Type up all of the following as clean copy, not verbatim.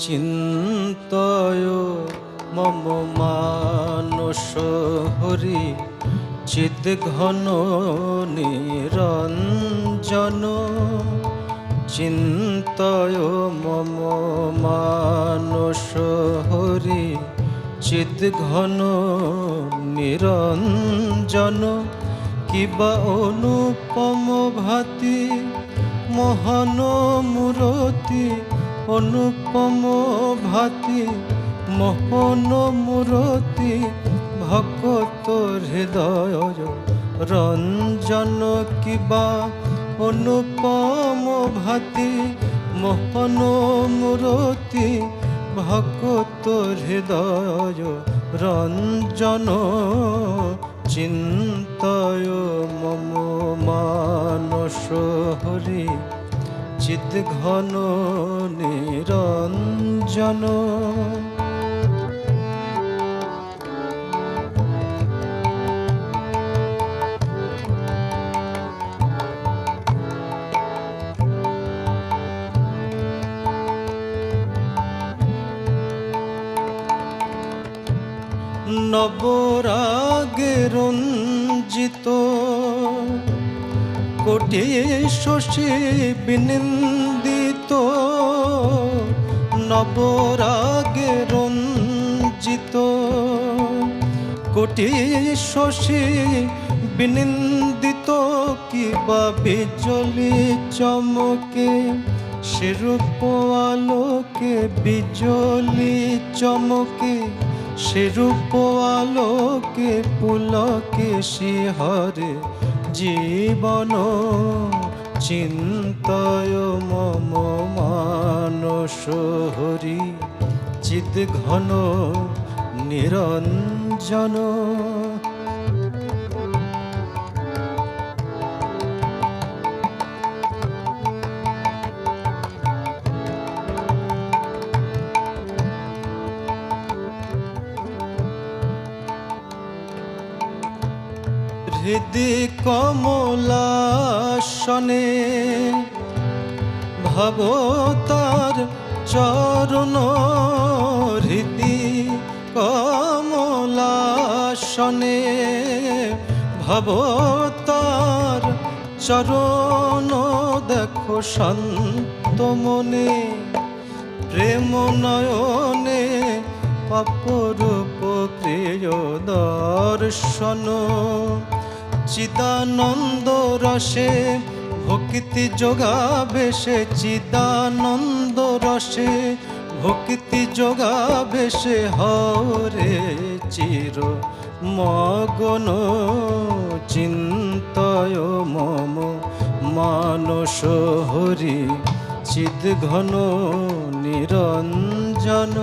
চিন্তয় মম মানস হরি চিদ্ঘন নিরঞ্জন। চিন্তয় মম মানস হরি চিদ্ঘন নিরঞ্জন। কিবা অনুপম ভাতি মহান মূরতি, অনুপম ভাতি মোহন মূরতি, ভকত হৃদয় রঞ্জন। কিবা অনুপম ভাতি মোহন মূরতি, ভকত হৃদয় রঞ্জন। চিন্তয় মম মানস হরি চিদ্ঘন নিরঞ্জন। নবরাগে রঞ্জিত কোটি শশী বিনিন্দিত। নবরাগে রঞ্জিত কোটি শশী বিনিন্দিত। কিবা বিজলি চমকে সেরূপ আলোকে, বিজলি চমকে সেরূপ আলোকে, পুলকে শিহরে জীবন। চিন্তয় মম মানস হরি চিদ্ঘন নিরঞ্জন। হৃদি কমলাসনে ভবতার চরণ। হৃদি কমলাসনে ভবতার চরণ। দেখো শান্ত মনে প্রেম নয়নে, অপরূপ প্রিয় দর্শন। চিদানন্দ রসে ভক্তি যোগাবে সে, চিদানন্দ রসে ভক্তি যোগাবে সে। হরে চির মগন। চিন্তয় মম মানস হরি চিদ্ঘন নিরঞ্জন।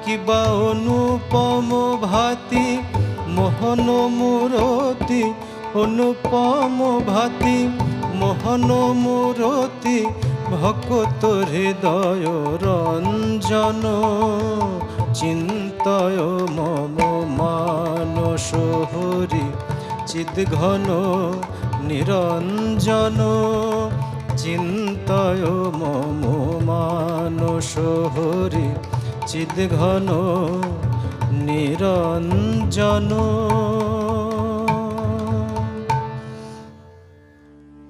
কিবা অনুপম ভাতি মোহন মূরতি, অনুপম ভাতি মোহন মূরতি, ভকত হৃদয় রঞ্জন। চিন্তয় মম মানস হরি চিদ্ঘন নিরঞ্জন। চিন্তয় মম মানস হরি চিদ্ঘন নিরঞ্জন।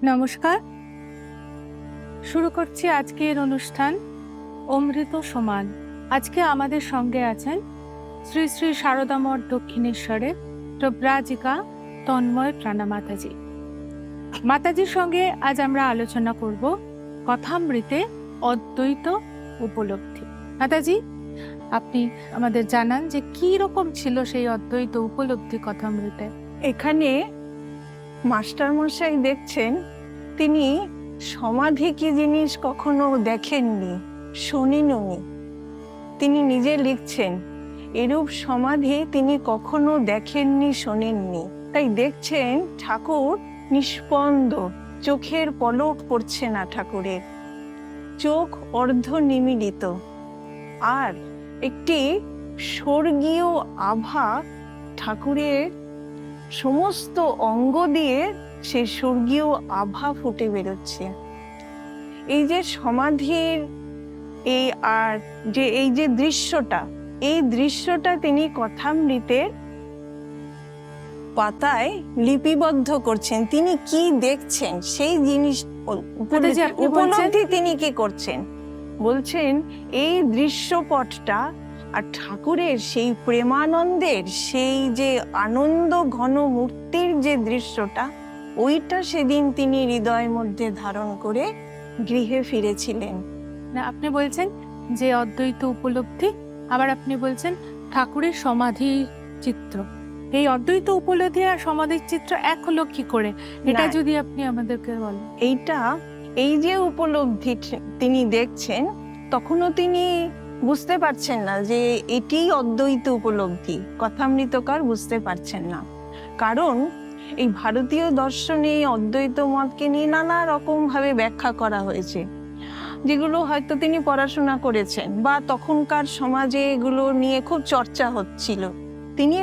নমস্কার, শুরু করছি আজকের অনুষ্ঠান অমৃত সমান। আজকে আমাদের সঙ্গে আছেন শ্রী শ্রী সারদা মঠ দক্ষিণেশ্বরের প্রব্রাজিকা তন্ময় প্রাণা মাতাজি। মাতাজির সঙ্গে আজ আমরা আলোচনা করব কথামৃতে অদ্বৈত উপলব্ধি। মাতাজি, আপনি আমাদের জানান যে কি রকম ছিল সেই অদ্বৈত উপলব্ধি কথামৃতে। এখানে মাস্টার মশাই দেখছেন, তিনি সমাধি কি জিনিস কখনো দেখেননি, শোনেননি। তিনি নিজে লিখছেন এরূপ সমাধি তিনি কখনো দেখেননি, শোনেননি। তাই দেখছেন ঠাকুর নিস্পন্দ, চোখের পলক পড়ছে না ঠাকুরের, চোখ অর্ধ নিমীলিত। আর একটি স্বর্গীয় আভা ঠাকুরের সমস্ত অঙ্গ দিয়ে সে স্বর্গীয় আভা ফুটে বেরোচ্ছে। এই যে সমাধির আর এই যে দৃশ্যটা, এই দৃশ্যটা তিনি কথামৃতের পাতায় লিপিবদ্ধ করছেন। তিনি কি দেখছেন সেই জিনিস যে আপনি উপলব্ধি তিনি কি করছেন, বলছেন এই দৃশ্যপটটা আর ঠাকুরের সেই প্রেমানন্দের সেই যে আনন্দ ঘন মূর্তির যে দৃশ্যটা, ওইটা সেদিন তিনি হৃদয়ের মধ্যে ধারণ করে গৃহে ফিরেছিলেন। না, আপনি বলছেন যে অদ্বৈত উপলব্ধি, আবার আপনি বলছেন ঠাকুরের সমাধি চিত্র। এই অদ্বৈত উপলব্ধি আর সমাধির চিত্র এক হলো কি করে, এটা না। যদি আপনি আমাদেরকে বলেন। এই যে উপলব্ধি তিনি দেখছেন, তখনও তিনি বুঝতে পারছেন না যে এটি অদ্বৈত উপলব্ধি। কথামৃতকার বুঝতে পারছেন না, কারণ এই ভারতীয় দর্শনে অদ্বৈত মতকে নিয়ে নানা রকম ভাবে ব্যাখ্যা করা হয়েছে, যেগুলো হয়তো তিনি পড়াশোনা করেছেন বা তখনকার সমাজে এগুলো নিয়ে খুব চর্চা হচ্ছিল। তিনি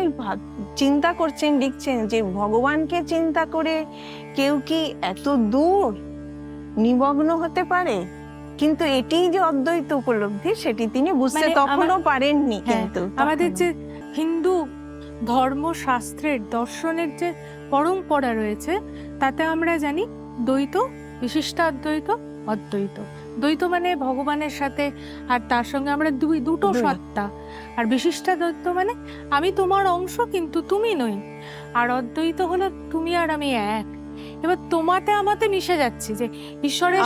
চিন্তা করছেন, লিখছেন যে ভগবানকে চিন্তা করে কেউ কি এত দূর নিমগ্ন হতে পারে? কিন্তু এটি যে অদ্বৈত উপলব্ধি সেটি তিনি বুঝতে তখনও পারেননি। কিন্তু আমাদের যে হিন্দু ধর্মশাস্ত্রের দর্শনের যে পরম্পরা রয়েছে, তাতে আমরা জানি দ্বৈত, বিশিষ্টাদ্বৈত, অদ্বৈত। দ্বৈত মানে ভগবানের সাথে আর তার সঙ্গে আমরা দুটো সত্তা, আর বিশিষ্টাদ্বৈত মানে আমি তোমার অংশ কিন্তু তুমি নই, আর অদ্বৈত হলো তুমি আর আমি এক। এবার তোমাতে আমাতে মিশে যাচ্ছি, যে ঈশ্বরের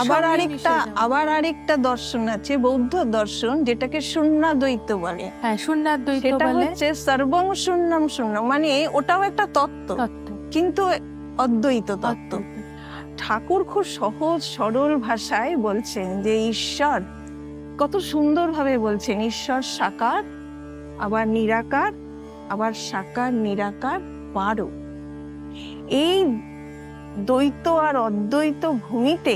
আবার আরেকটা দর্শন আছে, বৌদ্ধ দর্শন, যেটাকে শূন্যাদ্বৈত বলে। হ্যাঁ, শূন্যাদ্বৈত সেটা বলে হচ্ছে সর্বং শূন্যম শূন্যম, মানে ওটাও একটা তত্ত্ব, কিন্তু অদ্বৈত তত্ত্ব। ঠাকুর খুব সহজ সরল ভাষায় বলছেন যে ঈশ্বর, কত সুন্দরভাবে বলছেন, ঈশ্বর সাকার, আবার নিরাকার, আবার সাকার নিরাকার পারো। এই দ্বৈত আর অদ্বৈত ভূমিতে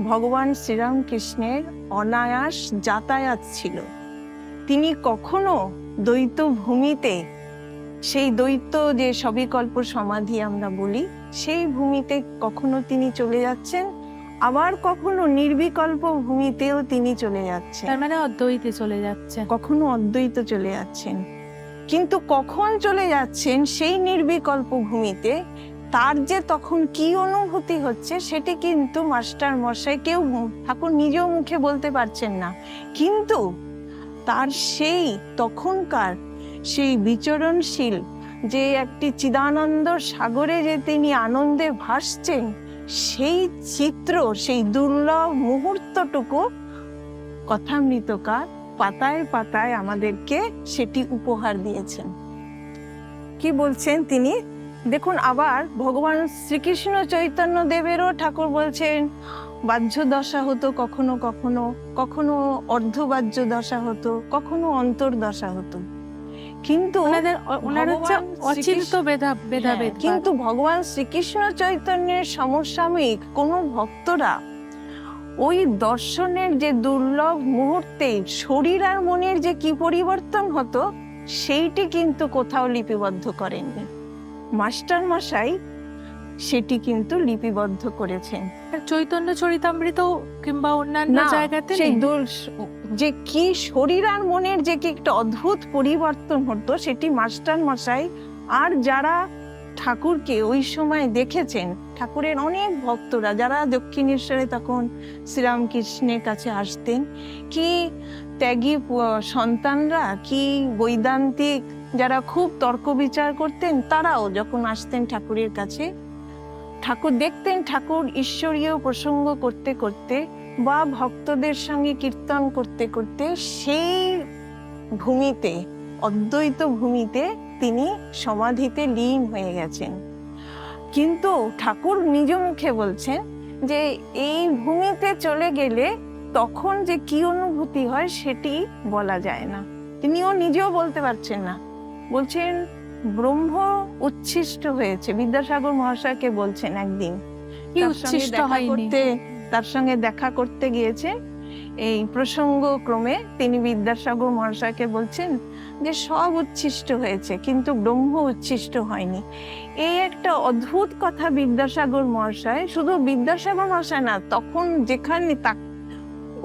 ভগবান শ্রীরামকৃষ্ণের অনায়াস যাতায়াত ছিল। তিনি কখনো দ্বৈত ভূমিতে, সেই দ্বৈত যে সবিকল্প সমাধি আমরা বলি, সেই ভূমিতে কখনো তিনি চলে যাচ্ছেন, আবার কখনো নির্বিকল্প ভূমিতেও তিনি চলে যাচ্ছেন। তার মানে অদ্বৈতে চলে যাচ্ছে, কখনো অদ্বৈত চলে যাচ্ছেন। কিন্তু কখন চলে যাচ্ছেন সেই নির্বিকল্প ভূমিতে, তার যে তখন কি অনুভূতি হচ্ছে সেটি কিন্তু মাস্টার মশাই, কেউ, ঠাকুর নিজেও মুখে বলতে পারছেন না। কিন্তু তার সেই তখনকার সেই বিচরণশীল যে একটি চিদানন্দ সাগরে যে তিনি আনন্দে ভাসছেন, সেই চিত্র, সেই দুর্লভ মুহূর্তটুকু কথামৃতকার পাতায় পাতায় আমাদেরকে সেটি উপহার দিয়েছেন। কি বলছেন তিনি দেখুন, আবার ভগবান শ্রীকৃষ্ণ চৈতন্য দেবেরও ঠাকুর বলছেন বাহ্য দশা হতো কখনো কখনো, কখনো অর্ধবাহ্য দশা হতো, কখনো অন্তর্দশা হতো। কিন্তু কিন্তু ভগবান শ্রীকৃষ্ণ চৈতন্যের সমসাময়িক কোন ভক্তরা ওই দর্শনের যে দুর্লভ মুহূর্তে শরীর আর মনের যে কি পরিবর্তন হতো, সেইটি কিন্তু কোথাও লিপিবদ্ধ করেননি। মাস্টার মশাই সেটি কিন্তু লিপিবদ্ধ করেছেন। চৈতন্য চরিতামৃত কিংবা অন্যান্য জায়গাতে যে কি শরীর আর মনের যে কি একটা অদ্ভুত পরিবর্তন হতো, সেটি মাস্টার মশাই আর যারা ঠাকুরকে ওই সময় দেখেছেন, ঠাকুরের অনেক ভক্তরা যারা দক্ষিণেশ্বরে তখন শ্রীরামকৃষ্ণের কাছে আসতেন, কি ত্যাগী সন্তানরা, কি বৈদান্তিক যারা খুব তর্ক বিচার করতেন, তারাও যখন আসতেন ঠাকুরের কাছে, ঠাকুর দেখতেন ঠাকুর ঈশ্বরীয় প্রসঙ্গ করতে করতে বা ভক্তদের সঙ্গে কীর্তন করতে করতে সেই ভূমিতে, অদ্বৈত ভূমিতে তিনি সমাধিতে লীন হয়ে গেছেন। কিন্তু ঠাকুর নিজ মুখে বলছেন যে এই ভূমিতে চলে গেলে তখন যে কি অনুভূতি হয় সেটি বলা যায় না। তিনিও নিজেও বলতে পারছেন না। বলছেন ব্রহ্ম উচ্ছিষ্ট হয়েছে। বিদ্যাসাগর মহাশয়কে বলছেন একদিন তার সঙ্গে দেখা করতে গিয়েছে, এই প্রসঙ্গ ক্রমে তিনি বিদ্যাসাগর মহাশয়কে বলছেন যে সব উচ্ছিষ্ট হয়েছে কিন্তু ব্রহ্ম উচ্ছিষ্ট হয়নি। এই একটা অদ্ভুত কথা বিদ্যাসাগর মহাশয়, শুধু বিদ্যাসাগর মহাশয় না, তখন যেখানে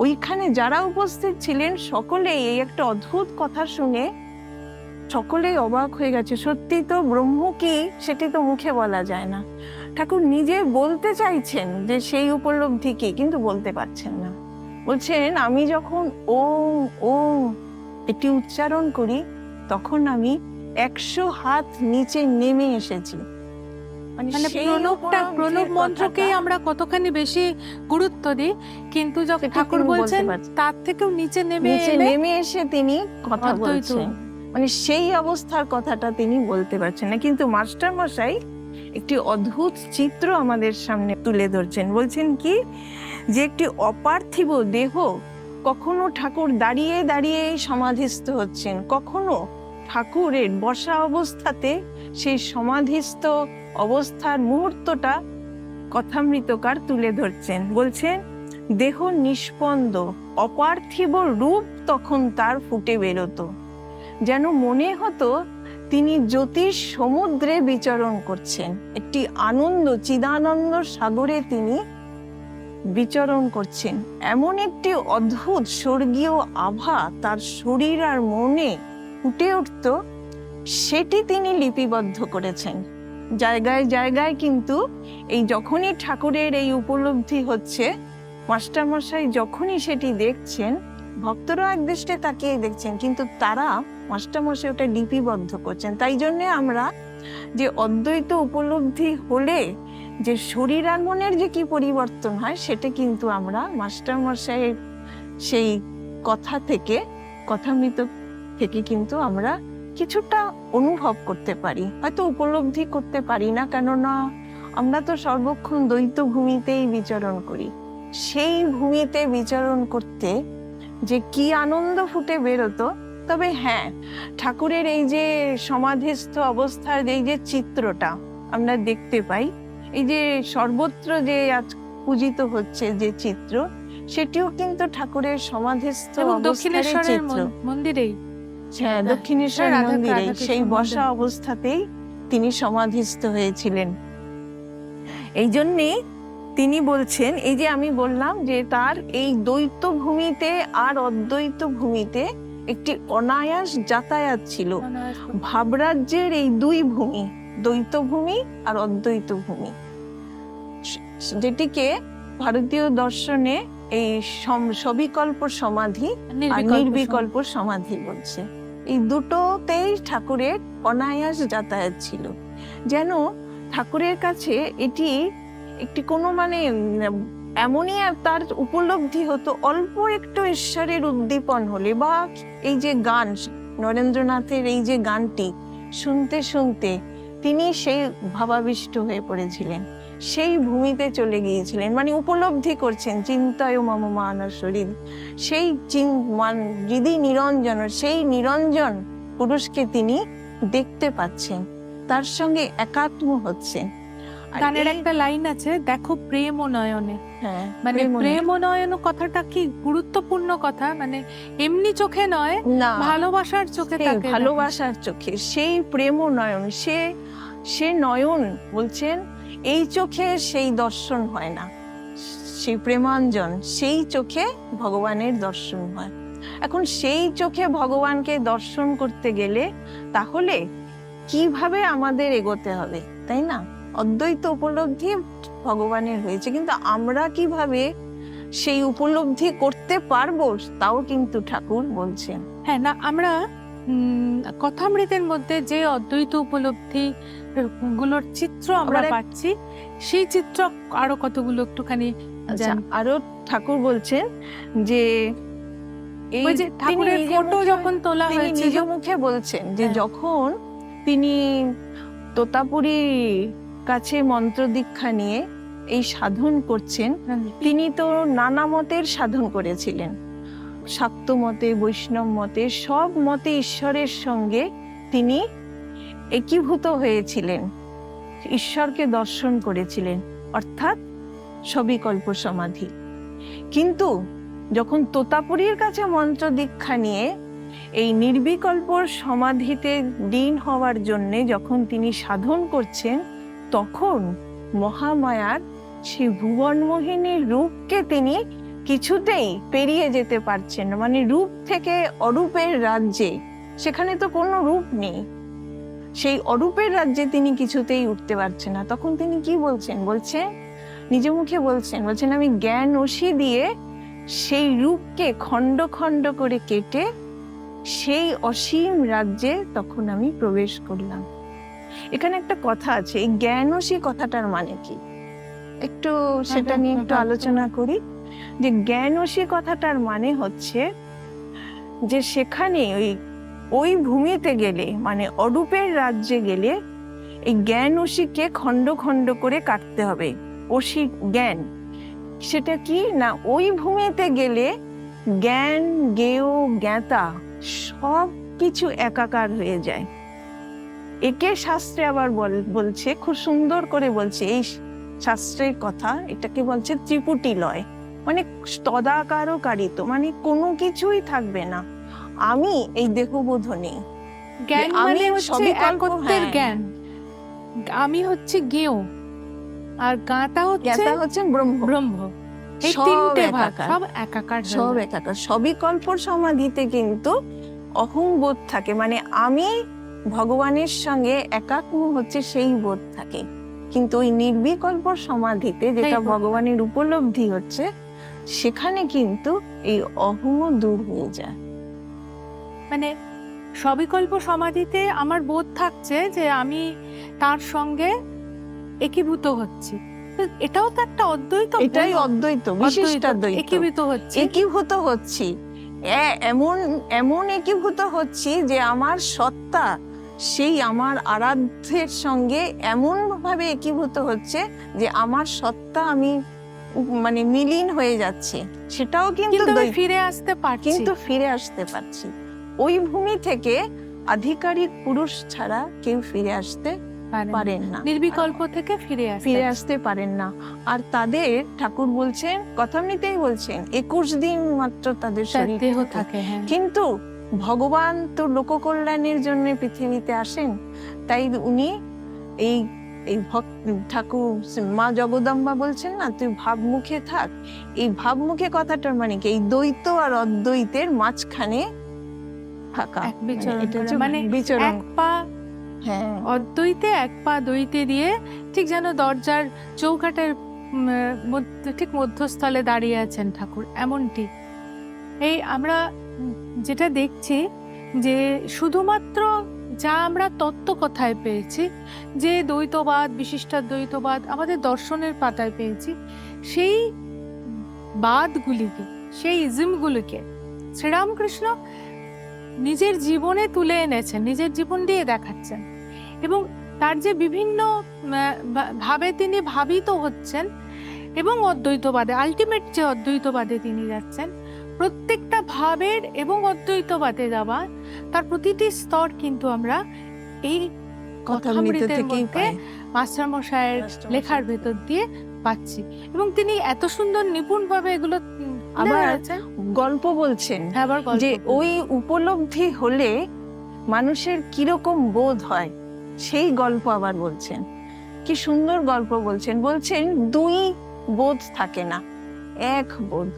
ওইখানে যারা উপস্থিত ছিলেন সকলেই এই একটা অদ্ভুত কথা শুনে সকলেই অবাক হয়ে গেছে। সত্যি তো ব্রহ্ম কি সেটি তো মুখে বলা যায় না। ঠাকুর নিজে বলতে চাইছেন যে সেই উপলব্ধি কি, কিন্তু বলতে পারছেন না। বলছেন আমি যখন ওম ওম এটি উচ্চারণ করি তখন আমি 100 হাত নিচে নেমে এসেছি। মানে সেই প্রণব উপলব্ধির মন্ত্রকেই কথাটা আমরা কতখানি বেশি গুরুত্ব দিই, কিন্তু যখন সেটা ঠাকুর তিনি বলতে বলছেন পারছেন। তার থেকেও নিচে নিচে নেমে এসে তিনি কথা অদ্বৈত। বলছেন, মানে সেই অবস্থার কথাটা তিনি বলতে পারছেন না। কিন্তু মাস্টার মশাই একটি অদ্ভুত চিত্র আমাদের সামনে তুলে ধরছেন। বলছেন কি যে একটি অপার্থিব দেহ কখনো ঠাকুর দাঁড়িয়ে দাঁড়িয়ে সমাধিস্থ হচ্ছেন, কখনো ঠাকুরের বসা অবস্থাতে সেই সমাধিস্থ অবস্থার মুহূর্তটা কথামৃতকার তুলে ধরছেন। বলছেন দেহ নিষ্পন্দ, অপার্থিব রূপ তখন তার ফুটে বেরোতো, যেন মনে হতো তিনি জ্যোতিষ সমুদ্রে বিচরণ করছেন, একটি আনন্দ চিদানন্দ সাগরে তিনি বিচরণ করছেন। এমন একটি অদ্ভুত স্বর্গীয় আভা তার শরীর আর মনে ফুটে উঠত, সেটি তিনি লিপিবদ্ধ করেছেন জায়গায় জায়গায়। কিন্তু এই যখনই ঠাকুরের এই উপলব্ধি হচ্ছে, মাস্টারমশাই যখনই সেটি দেখছেন, ভক্তরা এক দৃষ্টে তাকিয়ে দেখছেন, কিন্তু তারা মাস্টারমশাই ওটা লিপিবদ্ধ করছেন। তাই জন্যে আমরা যে অদ্বৈত উপলব্ধি হলে যে শরীর আর মনের যে কি পরিবর্তন হয়, সেটা কিন্তু আমরা মাস্টারমশাইয়ের সেই কথা থেকে, কথামৃত থেকে কিন্তু আমরা কিছুটা অনুভব করতে পারি, হয়তো উপলব্ধি করতে পারি না, কেননা আমরা তো সর্বক্ষণ দ্বৈত ভূমিতেই বিচরণ করি। সেই ভূমিতে বিচরণ করতে যে কি আনন্দ ফুটে বেরোতো। তবে হ্যাঁ, ঠাকুরের এই যে সমাধিস্থ অবস্থার এই যে চিত্রটা আমরা দেখতে পাই, এই যে সর্বত্র যে আজ পূজিত হচ্ছে যে চিত্র, সেটিও কিন্তু ঠাকুরের সমাধিস্থ অবস্থার দক্ষিণেশ্বরের চিত্র। মন্দিরেই, হ্যাঁ, দক্ষিণেশ্বর মন্দিরে সেই বসা অবস্থাতেই তিনি সমাধিস্থ হয়েছিলেন। এই জন্যে তিনি বলছেন, এই যে আমি বললাম যে তার এই দ্বৈত ভূমিতে আর অদ্বৈত ভূমিতে একটি অনায়াস যাতায়াত ছিল। ভাবরাজ্যের এই দুই ভূমি, দ্বৈত ভূমি আর অদ্বৈত ভূমি, যেটিকে ভারতীয় দর্শনে এই সবিকল্প সমাধি আর নির্বিকল্প সমাধি বলছে। এই দুটোতেই ঠাকুরের অনায়াস যাতায়াত ছিল, যেন ঠাকুরের কাছে এটি একটি কোনো মানে এমনই তার উপলব্ধি হতো, অল্প একটু ঈশ্বরের উদ্দীপন হলে, বা এই যে গান নরেন্দ্রনাথের এই যে গানটি শুনতে শুনতে তিনি সেই ভাবাবিষ্ট হয়ে পড়েছিলেন, সেই ভূমিতে চলে গিয়েছিলেন, মানে উপলব্ধি করছেন চিন্তায় মম মানসহৃদ, সেই হৃদি নিরঞ্জন, সেই নিরঞ্জন পুরুষকে তিনি দেখতে পাচ্ছেন, তার সঙ্গে একাত্ম হচ্ছেন। গানের একটা লাইন আছে, দেখো প্রেম ও নয়নে, হ্যাঁ, মানে প্রেম ও নয়ন কথাটা কি গুরুত্বপূর্ণ কথা, মানে এমনি চোখে নয়, না, ভালোবাসার চোখে, তাকে ভালোবাসার চোখে, সেই প্রেম ও নয়ন, সে নয়ন বলছেন এই চোখে সেই দর্শন হয় না, সেই প্রেমাঞ্জন, সেই চোখে ভগবানের দর্শন হয়। এখন সেই চোখে ভগবানকে দর্শন করতে গেলে তাহলে কিভাবে আমাদের এগোতে হবে, তাই না? অদ্বৈত উপলব্ধি ভগবানের হয়েছে, কিন্তু আমরা কিভাবে সেই উপলব্ধি করতে পারবো, তাও কিন্তু ঠাকুর বলছেন। হ্যাঁ, না আমরা কথামৃতের মধ্যে যে অদ্বৈত উপলব্ধি গুলোর চিত্র আমরা পাচ্ছি, সেই চিত্র আরো কতগুলো একটুখানি আরো ঠাকুর বলছেন যে এই যে ঠাকুরের ফটো যখন তোলা হয়েছে, নিজ মুখে বলছেন যে যখন তিনি তোতাপুরী কাছে মন্ত্র দীক্ষা নিয়ে এই সাধন করছেন, তিনি তো নানা মতের সাধন করেছিলেন, শাক্ত মতে, বৈষ্ণব মতে, সব মতে ঈশ্বরের সঙ্গে তিনি একীভূত হয়েছিলেন, ঈশ্বরকে দর্শন করেছিলেন, অর্থাৎ সবিকল্প সমাধি। কিন্তু যখন তোতাপুরীর কাছে মন্ত্র দীক্ষা নিয়ে এই নির্বিকল্প সমাধিতে লীন হওয়ার জন্য যখন তিনি সাধন করছেন, তখন মহামায়ার সেই ভুবনমোহিনীর রূপকে তিনি কিছুতেই পেরিয়ে যেতে পারছেন না, মানে রূপ থেকে অরূপের রাজ্যে, সেখানে তো কোনো রূপ নেই, সেই অরূপের রাজ্যে তিনি কিছুতেই উঠতে পারছেন না। তখন তিনি কি বলছেন? বলছেন, নিজ মুখে বলছেন আমি জ্ঞান অসি দিয়ে সেই রূপকে খণ্ড খণ্ড করে কেটে সেই অসীম রাজ্যে তখন আমি প্রবেশ করলাম। এখানে একটা কথা আছে, এই জ্ঞানসী কথাটার মানে কি, একটু সেটা নিয়ে একটু আলোচনা করি। যে জ্ঞানসী কথাটার মানে হচ্ছে যে সেখানে ওই ভূমিতে গেলে, মানে অরূপের রাজ্যে গেলে এই জ্ঞান অসিকে খণ্ড খণ্ড করে কাটতে হবে। অসি জ্ঞান, সেটা কি না, ওই ভূমিতে গেলে জ্ঞান, জ্ঞেয়, জ্ঞাতা সব কিছু একাকার হয়ে যায়। একে শাস্ত্রে আবার বলছে, খুব সুন্দর করে বলছে এই শাস্ত্রের কথা, এটাকে বলছে ত্রিপুটি লয়, মানে তদাকারকারিত, মানে কোনো কিছুই থাকবে না, আমি এই দেহবোধ নেই। জ্ঞান মানে হচ্ছে সবই একত্বের জ্ঞান, আমি হচ্ছে জ্ঞেয়, আর জ্ঞাতা হচ্ছে ব্রহ্ম। ব্রহ্ম, এই সব তিনটে ভাগ একাকার। সব একাকার হয়ে সব যায়। একাকার। সবিকল্প সমাধিতে কিন্তু অহংবোধ থাকে, মানে আমি ভগবানের সঙ্গে একাত্ম হচ্ছে সেই বোধ থাকে। কিন্তু ওই নির্বিকল্প সমাধিতে যেটা বোধ ভগবানের উপলব্ধি হচ্ছে, সেখানে কিন্তু এই অহং দূর হয়ে যায়। মানে সবিকল্প সমাধিতে আমার বোধ থাকছে যে আমি তার সঙ্গে একীভূত হচ্ছি, তো এটাও তো একটা অদ্বৈত, এটাই অদ্বৈত, বিশিষ্টাদ্বৈত। একীভূত হচ্ছি, একীভূত হচ্ছি, এমন একীভূত হচ্ছি যে আমার সত্তা সেই আমার আরাধ্যের সঙ্গে এমন ভাবে একীভূত হচ্ছে যে আমার সত্তা আমি মানে মিলীন হয়ে যাচ্ছে। সেটাও কিন্তু ফিরে আসতে পারছি, কিন্তু ফিরে আসতে পারছি। ওই ভূমি থেকে আধিকারিক পুরুষ ছাড়া কেউ ফিরে আসতে পারেন না, নির্বিকল্প থেকে ফিরে আসতে পারেন না। আর তাদের ঠাকুর বলছেন, কথামৃতেই বলছেন 21 দিন মাত্র তাদের শরীর দেহ থাকে। কিন্তু ভগবান তো লোককল্যাণের জন্য পৃথিবীতে আসেন, তাই উনি এই ঠাকুর মা জগদম্বা বলছেন না, তুই ভাবমুখে থাক। এই ভাবমুখে কথাটার মানে কি, এই দ্বৈত আর অদ্বৈতের মাঝখানে থাকা, মানে এক পা অদ্বৈতে এক পা দ্বৈতে দিয়ে, ঠিক যেন দরজার চৌকাটের ঠিক মধ্যস্থলে দাঁড়িয়ে আছেন ঠাকুর, এমনটি। এই আমরা যেটা দেখছি যে শুধুমাত্র যা আমরা তত্ত্ব কথায় পেয়েছি, যে দ্বৈতবাদ, বিশিষ্টাদ্বৈতবাদ আমাদের দর্শনের পাতায় পেয়েছি, সেই বাদগুলিকে, সেই ইজমগুলিকে শ্রীরামকৃষ্ণ নিজের জীবনে তুলে এনেছেন, নিজের জীবন দিয়ে দেখাচ্ছেন, এবং তার যে বিভিন্ন ভাবে তিনি ভাবিত হচ্ছেন, এবং অদ্বৈতবাদে আলটিমেট যে অদ্বৈতবাদে তিনি যাচ্ছেন, প্রত্যেকটা ভাবের এবং অদ্বৈতবাদে যাওয়া, তার প্রতিটি স্তর কিন্তু আমরা এই কথামৃতের মধ্যে মাস্টার মশাইয়ের লেখার ভেতর দিয়ে পাচ্ছি। এবং তিনি এত সুন্দর নিপুণ ভাবে এগুলো আবার গল্প বলছেন, যে ওই উপলব্ধি হলে মানুষের কিরকম বোধ হয়, সেই গল্প আবার বলছেন। কি সুন্দর গল্প বলছেন, দুই বোধ থাকে না, এক বোধ।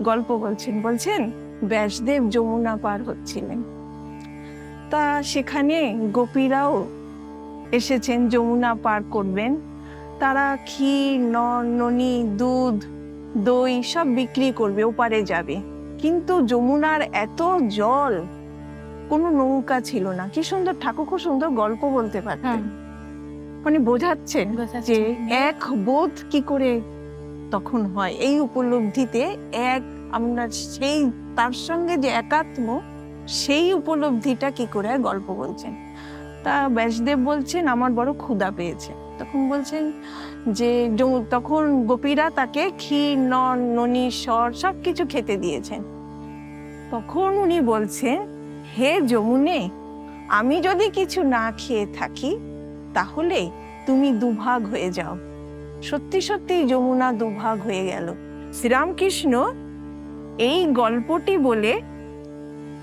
গল্প বলছেন ব্যাসদেব যমুনা পার হচ্ছিলেন, তা সেখানে গোপীরাও এসেছেন যমুনা পার করবেন। তারা ক্ষীর, ননি, দুধ, দই সব বিক্রি করবে, ওপারে যাবে। কিন্তু যমুনার এত জল, কোনো নৌকা ছিল না। কি সুন্দর ঠাকুর, খুব সুন্দর গল্প বলতে পারতেন, মানে বোঝাচ্ছেন যে এক বোধ কি করে তখন হয়, এই উপলব্ধিতে এক আমরা সেই তার সঙ্গে যে একাত্ম, সেই উপলব্ধিটা কি করে হয় গল্প বলছেন। তা ব্যাসদেব বলছেন আমার বড় ক্ষুধা পেয়েছে। তখন বলছেন যে তখন গোপীরা তাকে ক্ষীর, ননি, সর সবকিছু খেতে দিয়েছেন। তখন উনি বলছেন, হে যমুনে, আমি যদি কিছু না খেয়ে থাকি তাহলে তুমি দুভাগ হয়ে যাও। সত্যি সত্যি যমুনা দুভাগ হয়ে গেল। শ্রীরামকৃষ্ণ এই গল্পটি বলে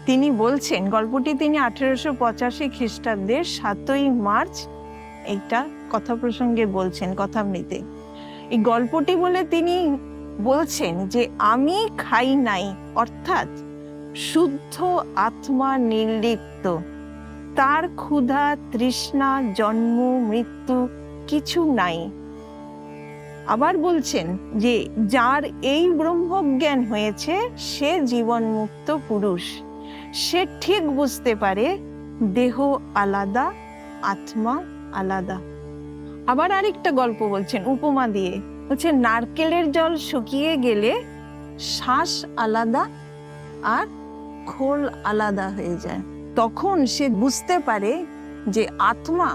তিনি বলছেন, গল্পটি তিনি 1885 খ্রিস্টাব্দের 7ই মার্চ এইটা কথা প্রসঙ্গে বলছেন কথামৃতে। এই গল্পটি বলে তিনি বলছেন যে আমি খাই নাই, অর্থাৎ শুদ্ধ আত্মা নির্লিপ্ত, তার ক্ষুধা তৃষ্ণা জন্ম মৃত্যু কিছু নাই। আবার বলছেন যে যার এই ব্রহ্মজ্ঞান হয়েছে সে জীবনমুক্ত পুরুষ, সে ঠিক বুঝতে পারে দেহ আলাদা, আত্মা আলাদা। আবার আরেকটা গল্প বলছেন উপমা দিয়ে, বলছেন নারকেলের জল শুকিয়ে গেলে শ্বাস আলাদা আর খোল আলাদা হয়ে যায়। তখন সে বুঝতে পারে যে আত্মা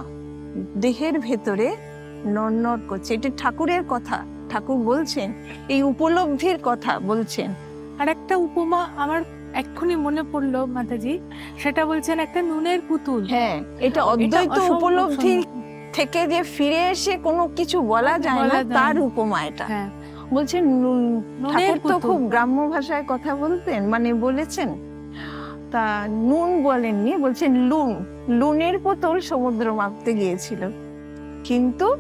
দেহের ভেতরে নড়নড় করছে। এটা ঠাকুরের কথা, ঠাকুর বলছেন, এই উপলব্ধির কথা বলছেন। আর একটা উপমা আমার এক্ষুনি মনে পড়লো মাতাজি, সেটা বলছেন একটা নুনের পুতুল। হ্যাঁ, এটা অদ্বৈত অসম্ভব উপলব্ধি সুন্দর। থেকে যে ফিরে এসে কোনো কিছু বলা যায় না, বলা যায় তার না। উপমা এটা। হ্যাঁ, বলছেন নুনের ঠাকুর তো পুতুল। খুব গ্রাম্য ভাষায় কথা বলতেন, মানে বলেছেন। তা নুন বলেননি, বলছেন লুন। লুনের বোতল সমুদ্র মাপতে গিয়েছিল, কিন্তু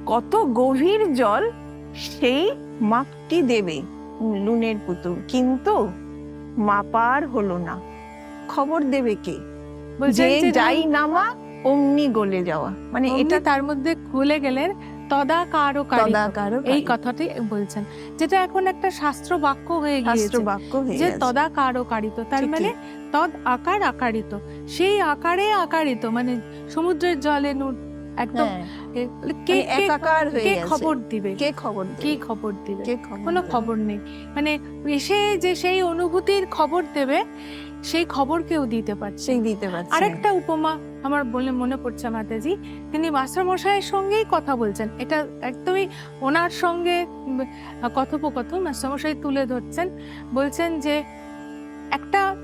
কত গভীর জল সেই মাপটি দেবে লুনের পুতুল, কিন্তু মাপার হলো না। খবর দেবে কে? বলছেন যে যে যাই নামা অমনি গলে যাওয়া, মানে অমনি এটা তার মধ্যে খুলে গেলেন তদাকারো তদাকারও এই কথাটি বলছেন, যেটা এখন একটা শাস্ত্র বাক্য হয়ে শাস্ত্র গিয়েছে, বাক্য হয়ে যে গেছে। তদাকারো কারিত, তার ঠিকই। মানে তদ আকার আকারিত, সেই আকারে আকারিত, মানে সমুদ্রের জলে একদম হ্যাঁ, কে মানে একাকার হয়ে কে গেছে। খবর দিবে, কে খবর দেবে? কি খবর দিবে? কে খবর কোনো দেবে? খবর নেই। মানে এসে যে সেই অনুভূতির খবর দেবে, সেই খবর কেউ দিতে পারছে সেই না। দিতে পারছে না। আরেকটা উপমা আমার বলে মনে পড়ছে মাতাজি, তিনি মাস্টার মশাইয়ের সঙ্গেই কথা বলছেন, এটা একদমই ওনার সঙ্গে কথোপকথন মাস্টার মশাই তুলে ধরছেন। বলছেন যে একটা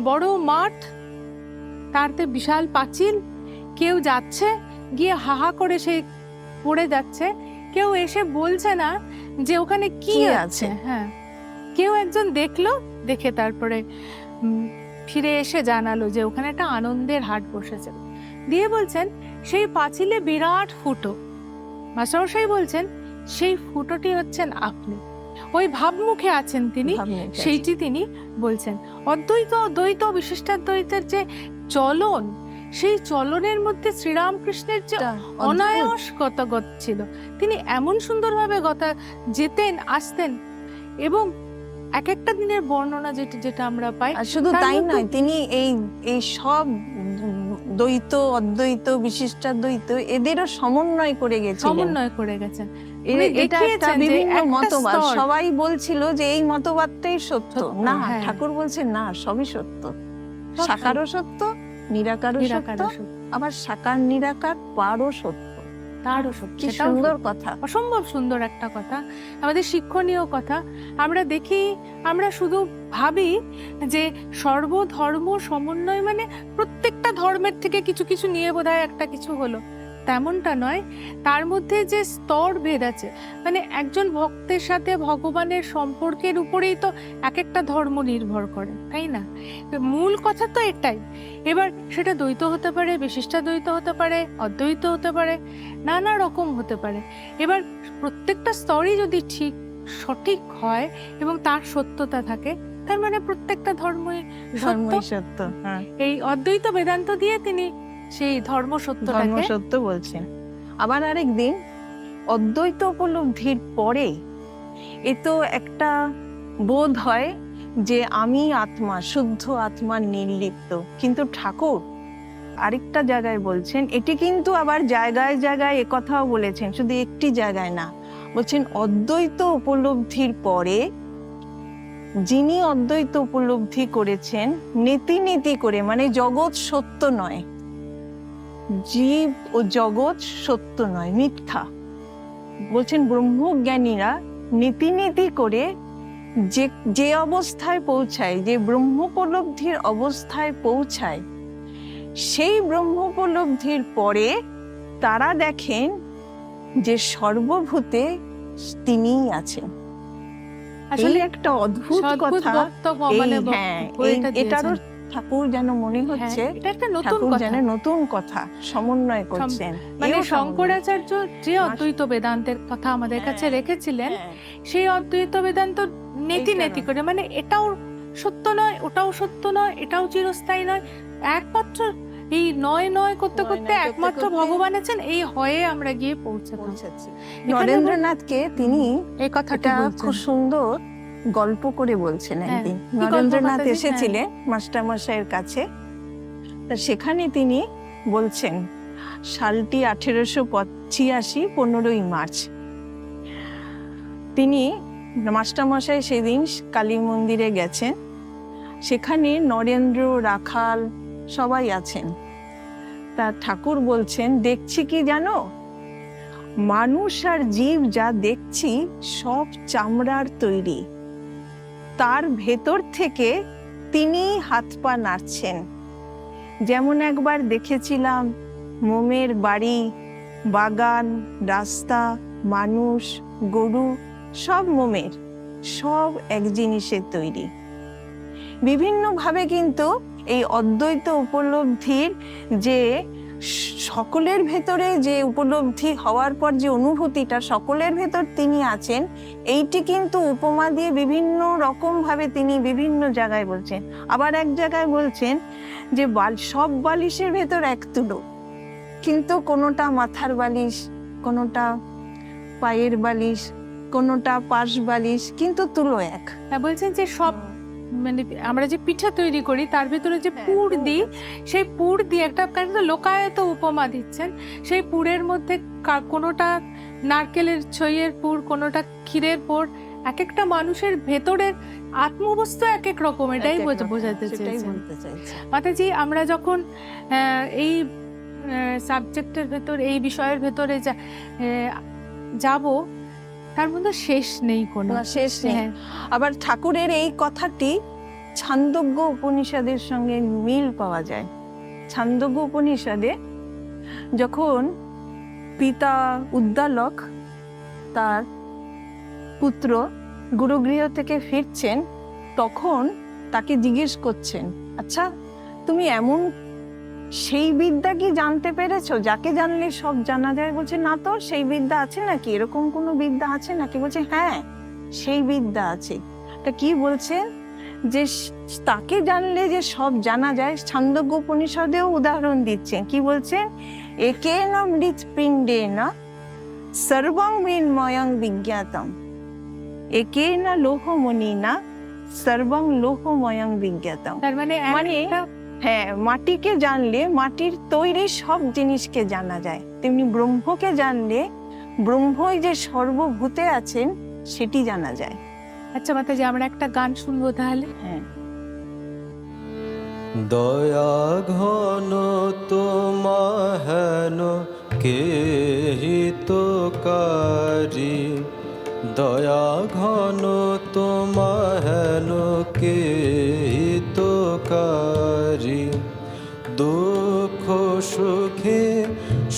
বড় মাঠ, তারতে বিশাল পাঁচিল, কেউ যাচ্ছে গিয়ে হাহা করে সে পড়ে যাচ্ছে, কেউ এসে বলছে না যে ওখানে কি কি আছে। আছে? হ্যাঁ, কেউ একজন দেখলো, দেখে তারপরে ফিরে এসে জানালো যে ওখানে একটা আনন্দের হাট বসেছে। দিয়ে বলছেন সেই পাঁচিলে বিরাট ফুটো, মাস্টারমশাই বলছেন সেই ফুটোটি হচ্ছেন আপনি, ওই ভাবমুখে আছেন তিনি, ভাবনা আছে। সেইটি তিনি বলছেন। অদ্বৈত দ্বৈত বিশিষ্টাদ্বৈতের যে চলন, সেই চলনের মধ্যে শ্রীরামকৃষ্ণের যে একটা অদ্ভুত। অনায়াস গতাগত ছিল, তিনি এমন সুন্দরভাবে গতা যেতেন আসতেন, এবং এক একটা দিনের বর্ণনা যেটা আমরা পাই। আর শুধু তার তাই মধ্যে- নয়, তিনি এই সব দ্বৈত অদ্বৈত বিশিষ্টাদ্বৈত এদেরও সমন্বয় করে গেছিলেন। সমন্বয় করে গেছেন। এ- উনি এটা একটা দেখিয়েছেন যে বিভিন্ন একটা মতবাদ, স্তর- সবাই বলছিল যে এই মতবাদটাই সত্য। সত্য, না, হ্যাঁ। ঠাকুর বলছেন না, সবই সত্য। সব সাকারও সত্য, নিরাকারও নিরাকার সত্য, আবার সাকার নিরাকার পারও সত্য। তারও সত্য। কি সেটাও সুন্দর সত্য। কথা। অসম্ভব সুন্দর একটা কথা, আমাদের শিক্ষণীয় কথা। আমরা দেখি, আমরা শুধু ভাবি যে সর্বধর্ম সমন্বয় মানে প্রত্যেকটা ধর্মের থেকে কিছু কিছু নিয়ে বোধহয় একটা কিছু হলো, তেমনটা নয়। তার মধ্যে যে স্তর ভেদ আছে, মানে একজন ভক্তের সাথে ভগবানের সম্পর্কের উপরেই তো এক একটা ধর্ম নির্ভর করে, তাই না? মূল কথা তো এটাই। এবার সেটা দ্বৈত হতে পারে, বিশিষ্টাদ্বৈত হতে পারে, অদ্বৈত হতে পারে, নানা রকম হতে পারে। এবার প্রত্যেকটা স্তরই যদি ঠিক সঠিক হয় এবং তার সত্যতা থাকে, তার মানে প্রত্যেকটা ধর্মই সত্য। ধর্মই সত্য। হ্যাঁ, এই অদ্বৈত বেদান্ত দিয়ে তিনি সেই ধর্ম ধর্ম সত্যটাকে সত্য বলছেন। আবার আরেকদিন অদ্বৈত উপলব্ধির পরে এ তো একটা বোধ হয় যে আমি আত্মা, শুদ্ধ আত্মা নির্লিপ্ত, কিন্তু ঠাকুর আরেকটা জায়গায় বলছেন, এটি কিন্তু আবার জায়গায় জায়গায় একথাও বলেছেন, শুধু একটি জায়গায় না। বলছেন অদ্বৈত উপলব্ধির পরে যিনি অদ্বৈত উপলব্ধি করেছেন নীতি নীতি করে, মানে জগৎ সত্য নয়, জীব ও জগৎ সত্য নয়, মিথ্যা। বলছেন ব্রহ্মজ্ঞানীরা নীতি নীতি করে যে যে অবস্থায় পৌঁছায়, যে ব্রহ্মোপলব্ধির অবস্থায় পৌঁছায়, সেই ব্রহ্মোপলব্ধির পরে তারা দেখেন যে সর্বভূতে তিনিই আছেন। আসলে এই একটা অদ্ভুত অদ্ভুত কথা। বক্তব্য, এই মানে হ্যাঁ, বইটা এটারও দিয়েছেন। ঠাকুর যেন মনে হচ্ছে এটা একটা নতুন ঠাকুর কথা। যেন নতুন কথা সমন্বয় করছেন। মানে এও শঙ্করাচার্য যে অদ্বৈত বেদান্তের কথা আমাদের কাছে হ্যাঁ, রেখেছিলেন, হ্যাঁ, সেই অদ্বৈত বেদান্ত নেতি এই নেতি কারণে। করে, মানে এটাও সত্য নয়, ওটাও সত্য নয়, এটাও চিরস্থায়ী নয়, একমাত্র এই নয় নয় করতে নয় করতে নয় করতে একমাত্র করতে ভগবান আছেন, এই হয়ে আমরা গিয়ে পৌঁছাবো। পৌঁছেছি। এখানে নরেন্দ্রনাথকে তিনি এই কথাটা এটা বলছেন। খুব সুন্দর গল্প করে বলছেন হ্যাঁ, একদিন। কি গল্প নরেন্দ্রনাথ মাতাজি? এসেছিলেন মাস্টারমশাইয়ের কাছে, তা সেখানে তিনি বলছেন সালটি 1886, 15ই মার্চ। তিনি মাস্টারমশাই সেদিন কালী মন্দিরে গেছেন, সেখানে নরেন্দ্র, রাখাল সবাই আছেন। তা ঠাকুর বলছেন, দেখছি কি জানো, মানুষ আর জীব যা দেখছি সব চামড়ার তৈরি, তার ভেতর থেকে তিনি হাত পা নাড়ছেন। যেমন একবার দেখেছিলাম মোমের বাড়ি, বাগান, রাস্তা, মানুষ, গরু সব মোমের, সব এক জিনিসের তৈরি। বিভিন্নভাবে কিন্তু এই অদ্বৈত উপলব্ধির যে সকলের ভেতরে যে উপলব্ধি হওয়ার পর যে অনুভূতিটা সকলের ভেতর তিনি আছেন, এইটি কিন্তু উপমা দিয়ে বিভিন্ন রকম ভাবে তিনি বিভিন্ন জায়গায় বলছেন। আবার এক জায়গায় বলছেন যে সব বালিশের ভেতর এক তুলো, কিন্তু কোনোটা মাথার বালিশ, কোনোটা পায়ের বালিশ, কোনোটা পাশ বালিশ, কিন্তু তুলো এক। হ্যাঁ, বলছেন যে সব, মানে আমরা যে পিঠা তৈরি করি তার ভিতরে যে হ্যাঁ, পুর পুর দিই, আছে। সেই পুর দিয়ে একটা লোকায়ত উপমা দিচ্ছেন। সেই পুরের মধ্যে কোনোটা নারকেলের ছইয়ের পুর, কোনোটা ক্ষীরের পুর, এক একটা মানুষের ভেতরের আত্মবস্তু এক এক রকম, এটাই এক এক রকম, বোঝাতে সেটাই চেয়েছেন বলতে চাইছি। মাতাজি। আমরা যখন এই সাবজেক্টের ভেতর, এই বিষয়ের ভেতরে যাব, তার মধ্যে শেষ নেই কোনো। না, শেষ নেই। হ্যাঁ, আবার ঠাকুরের এই কথাটি ছান্দোগ্য উপনিষদের সঙ্গে মিল পাওয়া যায়। ছান্দোগ্য উপনিষদে যখন পিতা উদ্দালক তার পুত্র গুরুগৃহ থেকে ফিরছেন, তখন তাকে জিজ্ঞেস করছেন, আচ্ছা তুমি এমন সেই বিদ্যা কি জানতে পেরেছো যাকে জানলে সব জানা যায়? বলছে, না তো, সেই বিদ্যা আছে নাকি, এরকম কোনো বিদ্যা আছে নাকি? বলছে, হ্যাঁ সেই বিদ্যা আছে। তা কি বলছেন, যে তাকে জানলে যে সব জানা যায়। ছান্দোগ্য উপনিষদেও উদাহরণ দিচ্ছেন, কি বলছেন, একেন মৃৎপিণ্ডেন সর্বং মৃন্ময়ং বিজ্ঞাতম, একেন লোহমণিনা সর্বং লোহময়ং বিজ্ঞাতম। তার মানে মানে একটা হ্যাঁ, মাটিকে জানলে মাটির তৈরি সব জিনিসকে জানা যায়, তেমনি ব্রহ্মকে জানলে ব্রহ্মই যে সর্বভূতে আছেন সেটি জানা যায়। আচ্ছা মাতাজি, আমরা একটা গান শুনবো তাহলে। হ্যাঁ, দয়া ঘন তোমাহেন কে হিতকারী, দয়া ঘন তোমাহেন কে হিতকারী, দুঃখ সুখে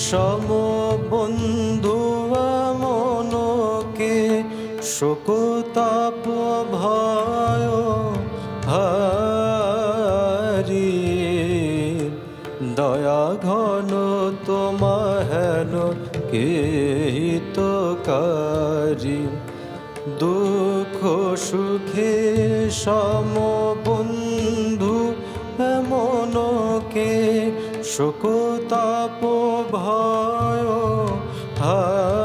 সমবন্ধু মনকে, শোক তাপ ভয় হারি, দয়া ঘন তোমাহেন কে হিতকারী, দুঃখ সুখে সমবন্ধু মনকে, শোক তাপ ভয় হারি,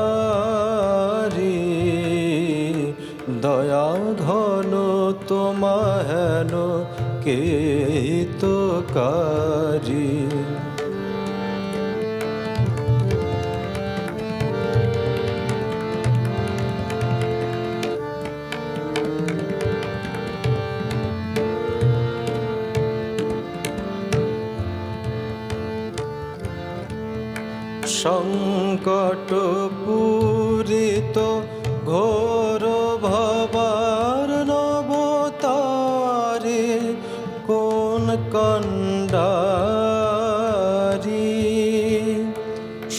দয়া ঘন তোমাহেন কে হিতকারী। সংকট পূরিত ঘোর ভবার নবতারে, কোন কণ্ডারি,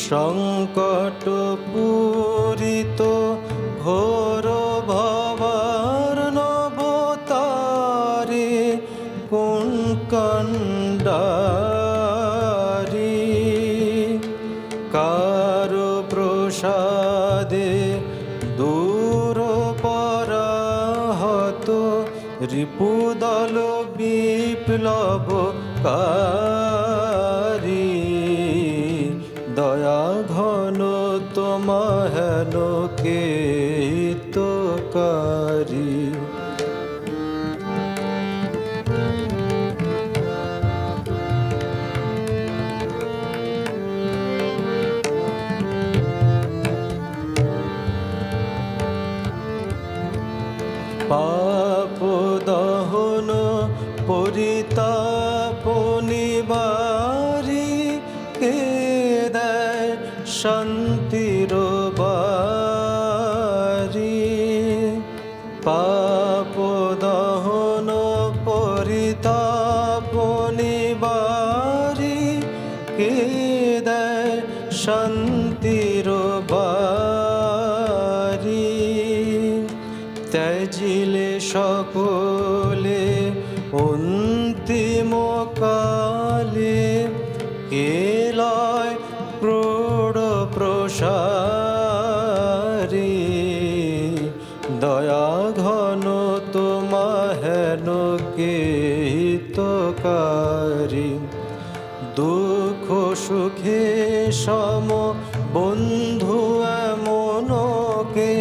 সংকট পূরিত ঘোর ভবার নবতারে, কোন ভাণ্ডারী, কারো প্রসাদে দূর পরাহত রিপুদল বিপ্লবকারী, দয়া ঘন তোমাহেন কেতকারী। পাপ দহন পরিতাপ নিবারী, কে দেয় শান্তির বারী। পাপ দহন পরিতাপ নিবারী, কে দেয় শান্তির বারী। ত্যাজিলে সকলে অন্তিম কালে, কে লয় প্রৌঢ় প্রসারী, দয়া ঘন তোমাহেন কেতকারী। দুঃখ সুখে সম বন্ধু এমনকে,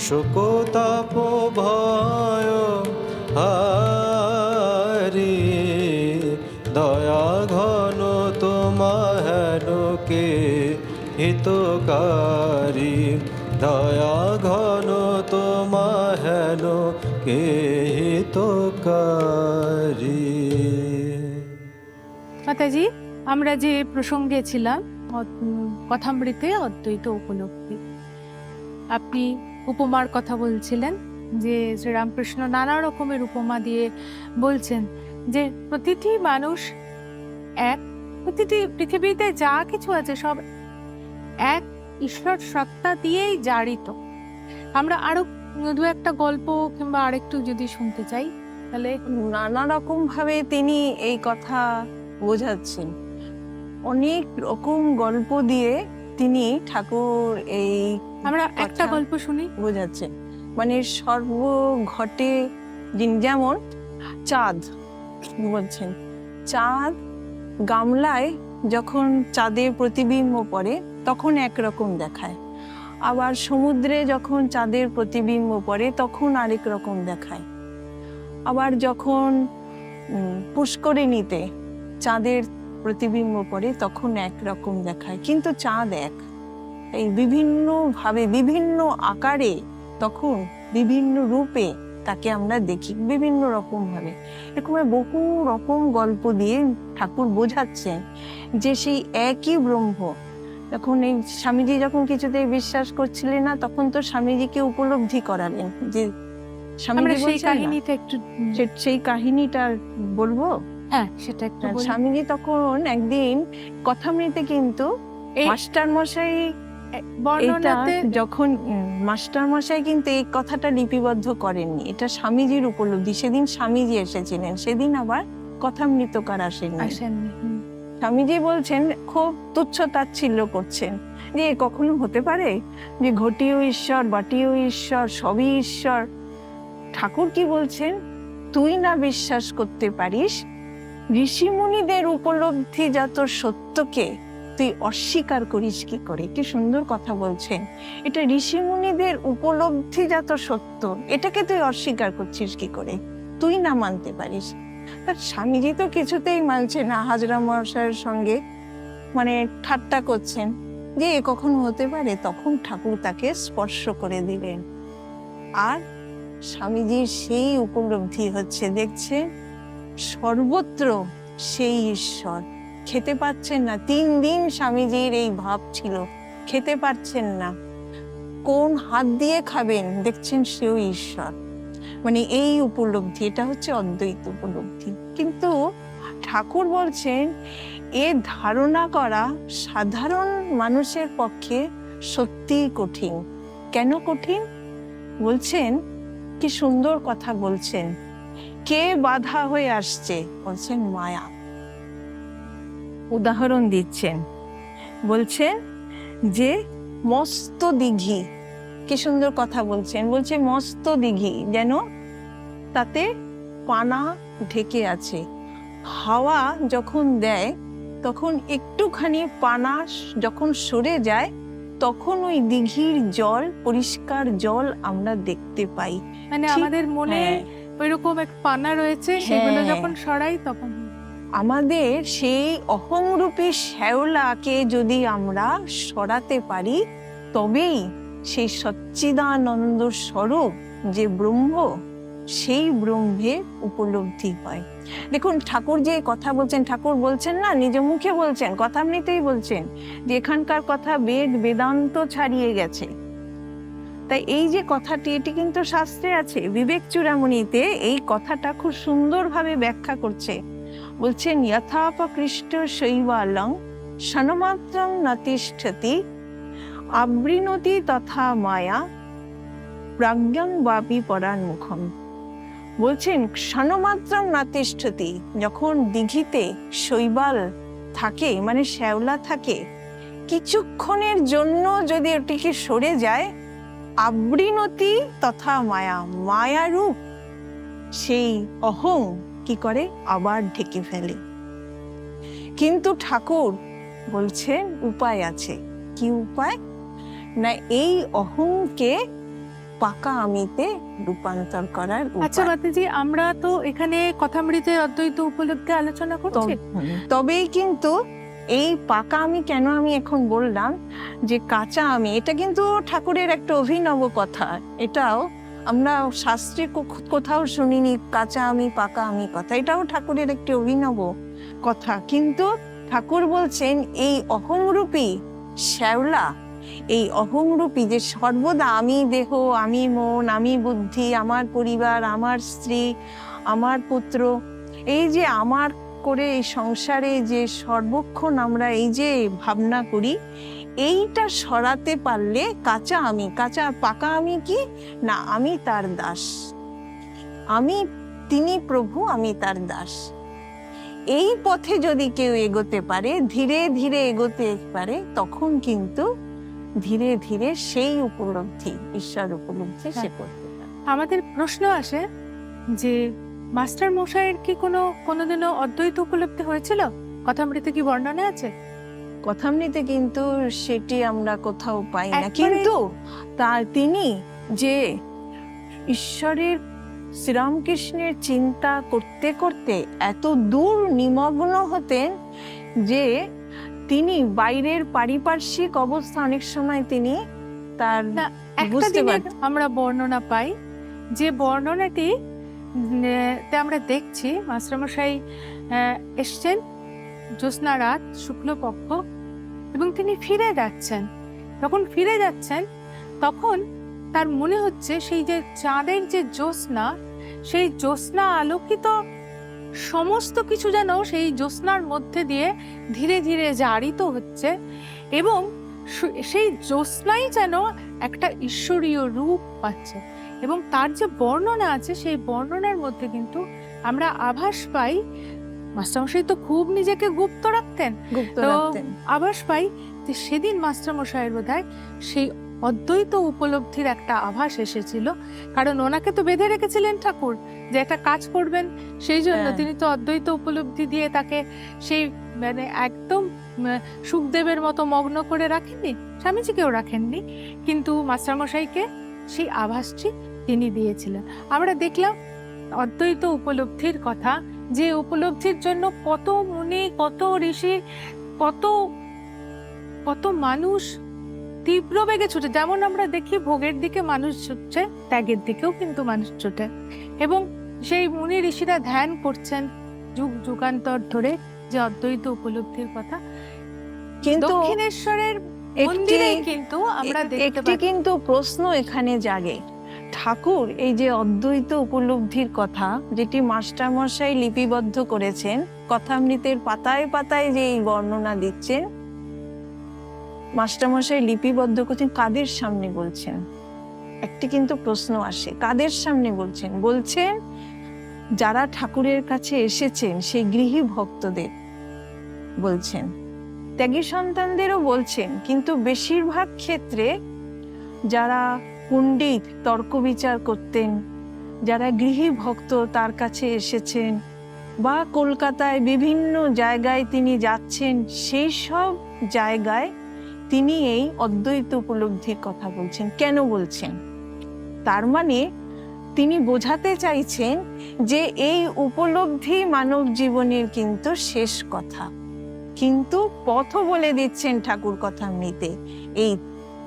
শোকতাপ ভয় হারি, দয়া ঘন তোমাহেন কেতকারী, দয়া ঘন তোমাহেন কেতকারী। মাতাজি, আমরা যে প্রসঙ্গে ছিলাম কথামৃতে অদ্বৈত উপলব্ধি, আপনি উপমার কথা বলছিলেন যে শ্রীরামকৃষ্ণ নানা রকমের উপমা দিয়ে বলছেন যে প্রতিটি মানুষ এক, প্রতিটি পৃথিবীতে যা কিছু আছে সব এক ঈশ্বর সত্তা দিয়েই জারিত। আমরা আরো দু একটা গল্প কিংবা আরেকটু যদি শুনতে চাই তাহলে। নানা রকম ভাবে তিনি এই কথা বোঝাচ্ছেন, অনেক রকম গল্প দিয়ে তিনি ঠাকুর এই আমরা একটা গল্প শুনি বোঝাচ্ছেন। মানে সর্বঘটে যেমন চাঁদ বলছেন, চাঁদ গামলায় যখন চাঁদের প্রতিবিম্ব পড়ে তখন একরকম দেখায়, আবার সমুদ্রে যখন চাঁদের প্রতিবিম্ব পড়ে তখন আরেক রকম দেখায়, আবার যখন পুষ্করিণীতে চাঁদের প্রতিবিম্ব পড়ে তখন একরকম দেখায়, কিন্তু চাঁদ এক। এই বিভিন্ন ভাবে বিভিন্ন আকারে তখন বিভিন্ন রূপে তাকে আমরা দেখি, বিভিন্ন রকম ভাবে। এরকম বহু রকম গল্প দিয়ে ঠাকুর বোঝাচ্ছেন যে সেই একই ব্রহ্ম। তখন এই স্বামীজি যখন কিছুতেই বিশ্বাস করছিলেন না, তখন তো স্বামীজিকে উপলব্ধি করালেন যে আমরা সেই কাহিনীটা একটু সেই কাহিনীটা বলবো। হ্যাঁ, সেটা একটু বলি। স্বামীজি তখন একদিন কথামৃতে কিন্তু মাস্টার মশাই বর্ণনাতে যখন মাস্টার মশাই কিন্তু এই কথাটা লিপিবদ্ধ করেননি, এটা স্বামীজির উপলব্ধি। সেদিন স্বামীজি এসেছিলেন, সেদিন আবার কথামৃতকার আসেননি। স্বামীজি বলছেন, খুব তুচ্ছ তাচ্ছিল্য করছেন যে কখনো হতে পারে যে ঘটিও ঈশ্বর, বাটিও ঈশ্বর, সবই ঈশ্বর। ঠাকুর কি বলছেন, তুই না বিশ্বাস করতে পারিস, ঋষিমুনিদের উপলব্ধিজাত সত্যকে তুই অস্বীকার করিস কি করে? কি সুন্দর কথা বলছেন। এটা ঋষিমুনিদের উপলব্ধিজাত সত্য, এটাকে তুই অস্বীকার করছিস কি করে? তুই না মানতে পারিস। তার স্বামীজি তো কিছুতেই মানছে না, হাজরা মহাশয়ের সঙ্গে মানে ঠাট্টা করছেন যে এ কখনো হতে পারে। তখন ঠাকুর তাকে স্পর্শ করে দিলেন, আর স্বামীজির সেই উপলব্ধি হচ্ছে, দেখছে সর্বত্র সেই ঈশ্বর। খেতে পাচ্ছেন না, 3 দিন স্বামীজির এই ভাব ছিল, খেতে পাচ্ছেন না, কোন হাত দিয়ে খাবেন, দেখছেন সেও ঈশ্বর। মানে এই উপলব্ধি, এটা হচ্ছে অদ্বৈত উপলব্ধি। কিন্তু ঠাকুর বলছেন এ ধারণা করা সাধারণ মানুষের পক্ষে সত্যিই কঠিন। কেন কঠিন? বলছেন, কি সুন্দর কথা বলছেন, কে বাধা হয়ে আসছে? বলছেন মায়া। উদাহরণ দিচ্ছেন, বলছেন যে মস্ত দিঘি, কি সুন্দর কথা বলছেন, বলছে মস্ত দিঘি যেন তাতে পানা ঢেকে আছে, হাওয়া যখন দেয় তখন একটুখানি পানা যখন সরে যায় তখন ওই দিঘির জল, পরিষ্কার জল আমরা দেখতে পাই। মানে ঠিক, আমাদের মনে হ্যাঁ, ওইরকম এক পানা রয়েছে, সেগুলো হ্যাঁ। যখন সরাই তখন আমাদের সেই অহংরূপী শ্যাওলাকে যদি আমরা সরাতে পারি তবেই সেই সচ্চিদানন্দ স্বরূপ যে ব্রহ্ম, সেই ব্রহ্মের উপলব্ধি হয়। দেখুন ঠাকুর যে কথা বলছেন, ঠাকুর বলছেন না, নিজ মুখে বলছেন, কথামৃতেই বলছেন যে এখানকার কথা বেদ বেদান্ত ছাড়িয়ে গেছে। তাই এই যে কথাটি, এটি কিন্তু শাস্ত্রে আছে। বিবেক চূড়ামণিতে এই কথাটা খুব সুন্দরভাবে ব্যাখ্যা করছে। বলছেন যথাপকৃষ্ট শৈবালং সনমাত্রং নতিষ্ঠতি আবৃণতি তথা মায়া প্রাজ্ঞং বাপি পরান্মুখম। বলছেন সনমাত্রং নতিষ্ঠতি, যখন দিঘিতে শৈবাল থাকে মানে শ্যাওলা থাকে, কিছুক্ষণের জন্য যদি ওটিকে সরে যায়, আবৃণতি তথা মায়া, মায়ারূপ সেই অহং কি করে আবার ঢেকে ফেলে। কিন্তু ঠাকুর বলছেন উপায় আছে। কি উপায়? না এই অহংকে পাকা আমিতে রূপান্তর করার আচ্ছা উপায়। মাতাজি, আমরা তো এখানে কথামৃতের অদ্বৈত উপলব্ধি আলোচনা করছি। তবেই কিন্তু এই পাকা আমি কেন আমি এখন বললাম যে কাঁচা আমি, এটা কিন্তু ঠাকুরের একটা অভিনব কথা। এটাও আমরা শাস্ত্রে কোথাও শুনিনি, কাঁচা আমি পাকা আমি কথা। এটাও ঠাকুরের একটি অভিনব কথা। কিন্তু ঠাকুর বলছেন এই অহংরূপী শ্যাওলা, এই অহংরূপী যে সর্বদা আমি দেহ, আমি মন, আমি বুদ্ধি, আমার পরিবার, আমার স্ত্রী, আমার পুত্র, এই যে আমার করে এই সংসারে যে সর্বক্ষণ আমরা এই যে ভাবনা করি, এইটা সরাতে পারলে কাঁচা আমি, কাঁচা পাকা আমি কি না, আমি তার দাস, আমি তিনি প্রভু, আমি তার দাস। এই পথে যদি কেউ এগোতে পারে, ধীরে ধীরে এগোতে পারে, তখন কিন্তু ধীরে ধীরে সেই উপলব্ধি, ঈশ্বর উপলব্ধি সে করতে পারে। আমাদের প্রশ্ন আসে যে মাস্টার মশাইয়ের কি কোনোদিনও অদ্বৈত উপলব্ধি হয়েছিল? কথামৃতে কি বর্ণনা আছে? কথামৃতে কিন্তু সেটি আমরা কোথাও পাই না। একবারে- কিন্তু তিনি যে ঈশ্বরের, শ্রীরামকৃষ্ণের চিন্তা করতে করতে এত দূর নিমগ্ন হতেন যে তিনি বাইরের পারিপার্শ্বিক অবস্থা অনেক সময় তিনি তার না, একটা বুঝতে দিনের পারতেন। আমরা বর্ণনা পাই, যে বর্ণনাটি তে আমরা দেখছি মাস্টারমশাই এসছেন জ্যোৎস্না রাত, শুক্লপক্ষ, এবং তিনি ফিরে যাচ্ছেন। যখন ফিরে যাচ্ছেন তখন তার মনে হচ্ছে সেই যে চাঁদের যে জ্যোৎস্না, সেই জ্যোৎস্না আলোকিত সমস্ত কিছু যেন সেই জ্যোৎস্নার মধ্যে দিয়ে ধীরে ধীরে জারিত হচ্ছে, এবং সেই জ্যোৎস্নাই যেন একটা ঈশ্বরীয় রূপ পাচ্ছে। এবং তার যে বর্ণনা আছে, সেই বর্ণনার মধ্যে কিন্তু আমরা আভাস পাই, মাস্টারমশাই তো খুব নিজেকে গুপ্ত রাখতেন, গুপ্ত তো রাখতেন। আভাস পাই যে সেদিন মাস্টারমশাইয়ের বোধহয় সেই অদ্বৈত উপলব্ধির একটা আভাস এসেছিল। কারণ ওনাকে তো বেঁধে রেখেছিলেন ঠাকুর যে একটা কাজ করবেন, সেই জন্য হ্যাঁ। তিনি তো অদ্বৈত উপলব্ধি দিয়ে তাকে সেই মানে একদম সুখদেবের মতো মগ্ন করে রাখেননি, স্বামীজিকেও রাখেননি, কিন্তু মাস্টারমশাইকে সেই আভাসটি তিনি দিয়েছিলেন। আমরা দেখলাম অদ্বৈত উপলব্ধির কথা, যে উপলব্ধির জন্য কত মুনি, কত ঋষি, কত কত মানুষ তীব্র বেগে ছুটে। যেমন আমরা দেখি ভোগের দিকে মানুষ ছুটছে, ত্যাগের দিকেও কিন্তু মানুষ ছুটে, এবং সেই মুনি ঋষিরা ধ্যান করছেন যুগ যুগান্তর ধরে যে অদ্বৈত উপলব্ধির কথা। কিন্তু দক্ষিণেশ্বরের মন্দিরে কিন্তু আমরা দেখতে একটি পাই। কিন্তু প্রশ্ন এখানে জাগে, ঠাকুর এই যে অদ্বৈত উপলব্ধির কথা যেটি মাস্টারমশাই লিপিবদ্ধ করেছেন, কথামৃতের পাতায় পাতায় যে এই বর্ণনা দিচ্ছেন, মাস্টারমশাই লিপিবদ্ধ করছেন, কাদের সামনে বলছেন? একটি কিন্তু প্রশ্ন আসে, কাদের সামনে বলছেন? বলছেন যারা ঠাকুরের কাছে এসেছেন সেই গৃহী ভক্তদের বলছেন, ত্যাগী সন্তানদেরও বলছেন, কিন্তু বেশিরভাগ ক্ষেত্রে যারা পণ্ডিত তর্ক বিচার করতেন, যারা গৃহী ভক্ত তার কাছে এসেছেন, বা কলকাতায় বিভিন্ন জায়গায় তিনি যাচ্ছেন, সেই সব জায়গায় তিনি এই অদ্বৈত উপলব্ধির কথা বলছেন। কেন বলছেন? তার মানে তিনি বোঝাতে চাইছেন যে এই উপলব্ধি মানব জীবনের কিন্তু শেষ কথা, কিন্তু পথও বলে দিচ্ছেন ঠাকুর কথামৃতে। এই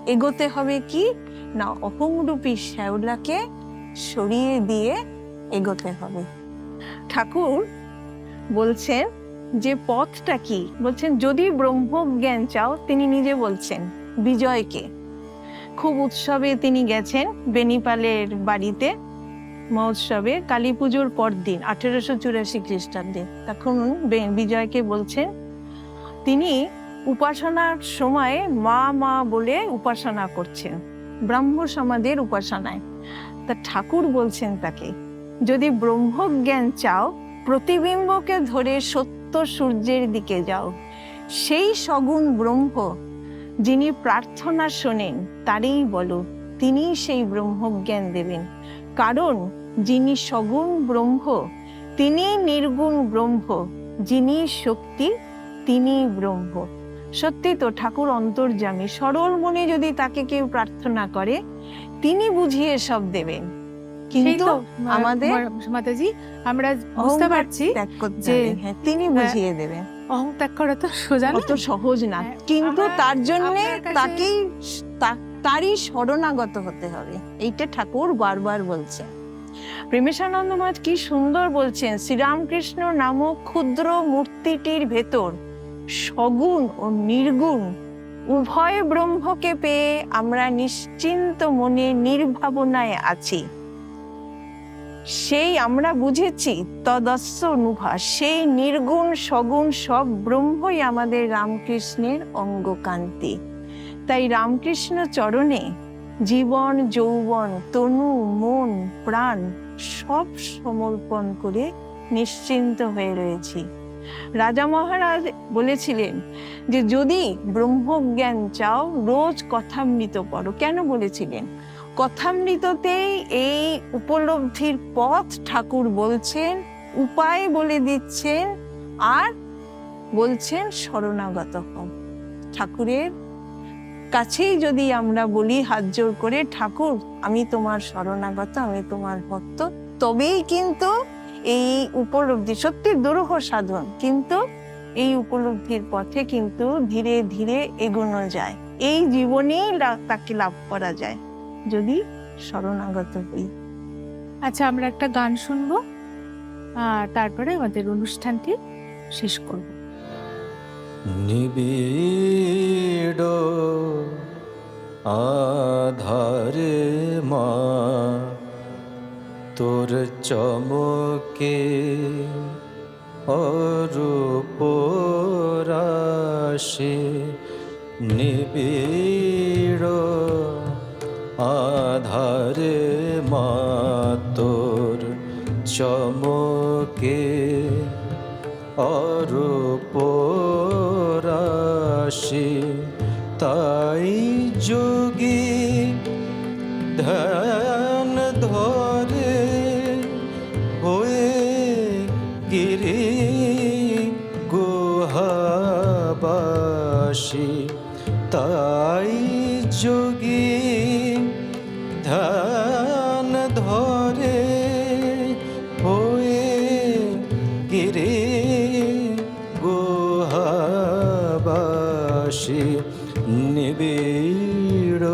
এগোতে হবে কি না, অহংরূপী শ্যাওলাকে সরিয়ে দিয়ে এগোতে হবে। ঠাকুর বলছেন যে পথটা কি, বলছেন যদি ব্রহ্মজ্ঞান চাও, তিনি নিজে বলছেন বিজয়কে, খুব উৎসবে তিনি গেছেন বেনিপালের বাড়িতে মহোৎসবে, কালী পুজোর পর দিন 1884 খ্রিস্টাব্দে। তখন বিজয়কে বলছেন, তিনি উপাসনার সময় মা মা বলে উপাসনা করছেন, ব্রাহ্ম সমাজের উপাসনায়। তা ঠাকুর বলছেন তাকে, যদি ব্রহ্মজ্ঞান চাও, প্রতিবিম্বকে ধরে সত্য সূর্যের দিকে যাও। সেই সগুণ ব্রহ্ম যিনি প্রার্থনা শোনেন তারই বলো, তিনিই সেই ব্রহ্মজ্ঞান দেবেন। কারণ যিনি সগুণ ব্রহ্ম, তিনি নির্গুণ ব্রহ্ম, যিনি শক্তি তিনি ব্রহ্ম। সত্যি তো, ঠাকুর অন্তর্যামী। সরল মনে যদি তাকে কেউ প্রার্থনা করে, তিনি বুঝিয়ে সব দেবেন। কিন্তু আমাদের মাতাজি আমরা বুঝতে পারছি ত্যাগ করতে যে হবে, হ্যাঁ, তিনি বুঝিয়ে দেবেন। অহং ত্যাগ করা তো সোজা না, অত সহজ না, হ্যাঁ, কিন্তু তার জন্য আপনার কাছে- তাকেই তারই শরণাগত হতে হবে। এইটা ঠাকুর বারবার বলছেন। প্রেমেশানন্দ মহারাজ কি সুন্দর বলছেন, শ্রীরামকৃষ্ণ নামক ক্ষুদ্র মূর্তিটির ভেতর সগুণ ও নির্গুণ উভয় ব্রহ্মকে পেয়ে আমরা নিশ্চিন্ত মনে নির্ভাবনায় আছি। সেই আমরা বুঝেছি তদস্য অনুভা, সেই নির্গুণ সগুণ সব ব্রহ্মই আমাদের রামকৃষ্ণের অঙ্গকান্তি। তাই রামকৃষ্ণ চরণে জীবন যৌবন তনু মন প্রাণ সব সমর্পণ করে নিশ্চিন্ত হয়ে রয়েছি। রাজা মহারাজ বলেছিলেন যে যদি ব্রহ্মজ্ঞান চাও, রোজ কথামৃত পড়ো। কেন বলেছিলেন? কথামৃততেই এই উপলব্ধির পথ ঠাকুর বলছেন, উপায় বলে দিচ্ছেন, আর বলছেন শরণাগত হও। ঠাকুরের কাছেই যদি আমরা বলি হাত জোর করে, ঠাকুর আমি তোমার শরণাগত, আমি তোমার ভক্ত, তবেই কিন্তু এই উপলব্ধি, সত্যি দুরূহ সাধন, কিন্তু এই উপলব্ধির পথে কিন্তু ধীরে ধীরে এগোনো যায়। এই জীবনেই তাকে লাভ করা যায় যদি শরণাগত হই। আচ্ছা, আমরা একটা গান শুনবো, তারপরে আমাদের অনুষ্ঠানটি শেষ করব। নিবিড় আধারে মা তোর চমকে অরূপ রাশি, নিবিড় আধারে মা তোর চমকে অরূপ রাশি, তাই যোগী ধ্যান ধরে হয়ে গিরি গুহাবাসী, তাই যোগী ধ্যান ধরে হয়ে গিরি গুহাবাসী, নিবিড়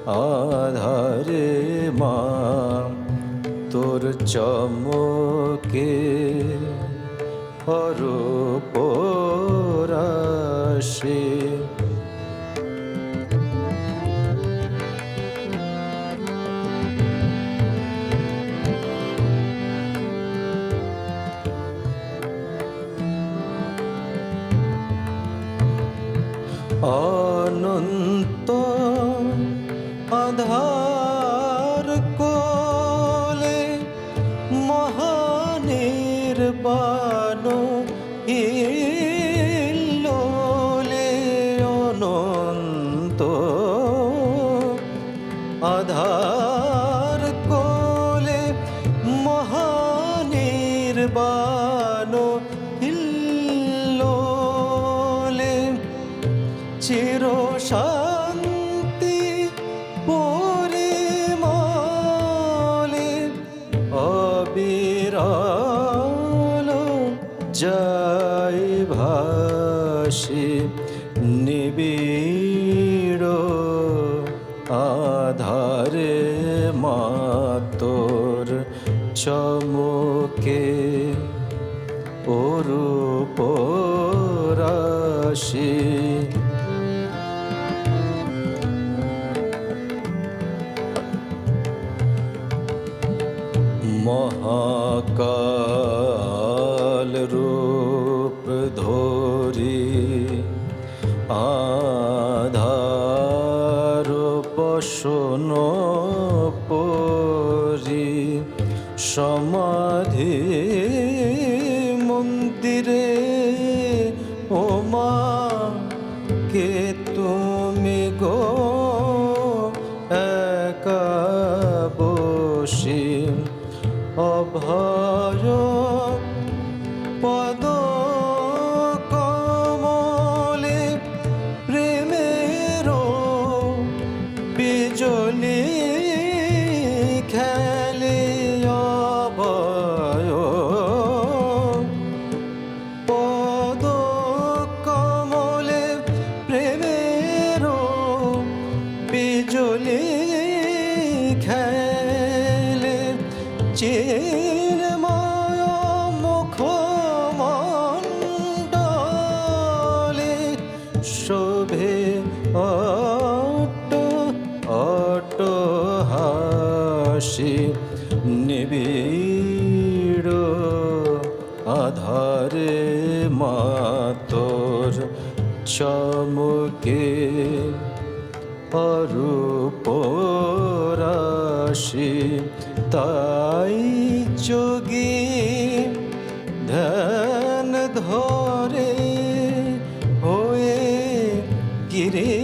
আধারে মা তোর চমকে অরূপ রাশি। অনন্ত আধার কোলে মহা শান্তি পরিমলে অবিরল যাই ভাসি নিবিড় আধারে মা তোর চমকে অরূপ রাশি। মহাকাল রূপ ধরি আধার বসন পরি সমাধি মন্দিরে ওমা কে তুমি গো একা বসি অভয় পদ কমলে প্রেমের বিজলি খেলে অভয় পদ কমলে প্রেমের বিজলি খেলে চিন্ময় মুখমণ্ডলে শোভে অট্ট অট্ট হাসি নিবিড় আধারে মা তোর চমকে অরূপ রাশি। তাই যোগী ধ্যান ধরে হয়ে গিরি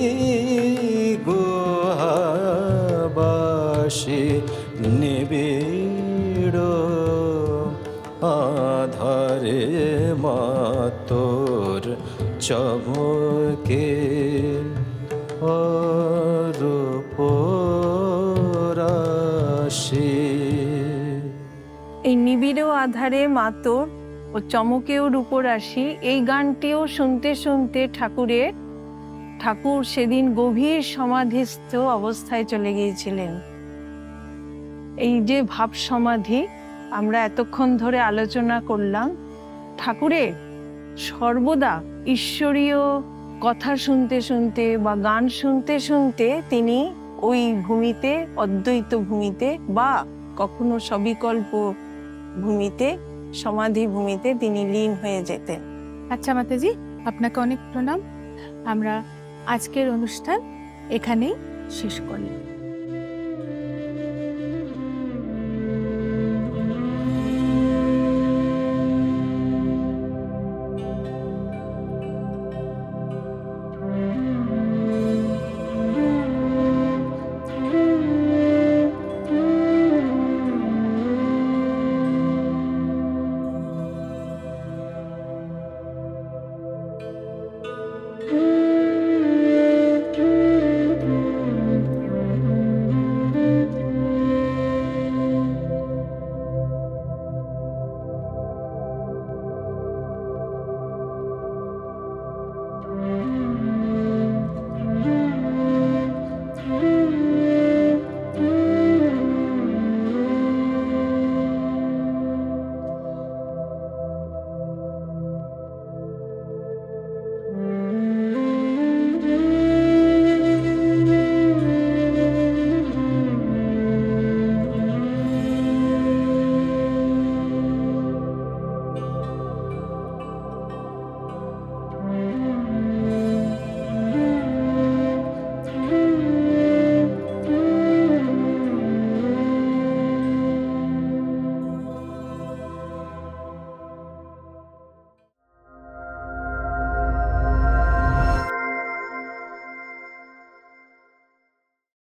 গুহাবাসী নিবিড় আধারে মা তোর চমকে অরূপ রাশি। এই নিবিড় আধারে মাতর ও চমকেও রূপরাশি এই গানটিও শুনতে শুনতে ঠাকুর সেদিন গভীর সমাধিস্থ অবস্থায় চলে গিয়েছিলেন। এই যে ভাব সমাধি আমরা এতক্ষণ ধরে আলোচনা করলাম, ঠাকুরের সর্বদা ঈশ্বরীয় কথা শুনতে শুনতে বা গান শুনতে শুনতে তিনি ওই ভূমিতে, অদ্বৈত ভূমিতে বা কখনো সবিকল্প ভূমিতে, সমাধি ভূমিতে তিনি লীন হয়ে যেতেন। আচ্ছা মাতাজি, আপনাকে অনেক প্রণাম। আমরা আজকের অনুষ্ঠান এখানেই শেষ করি।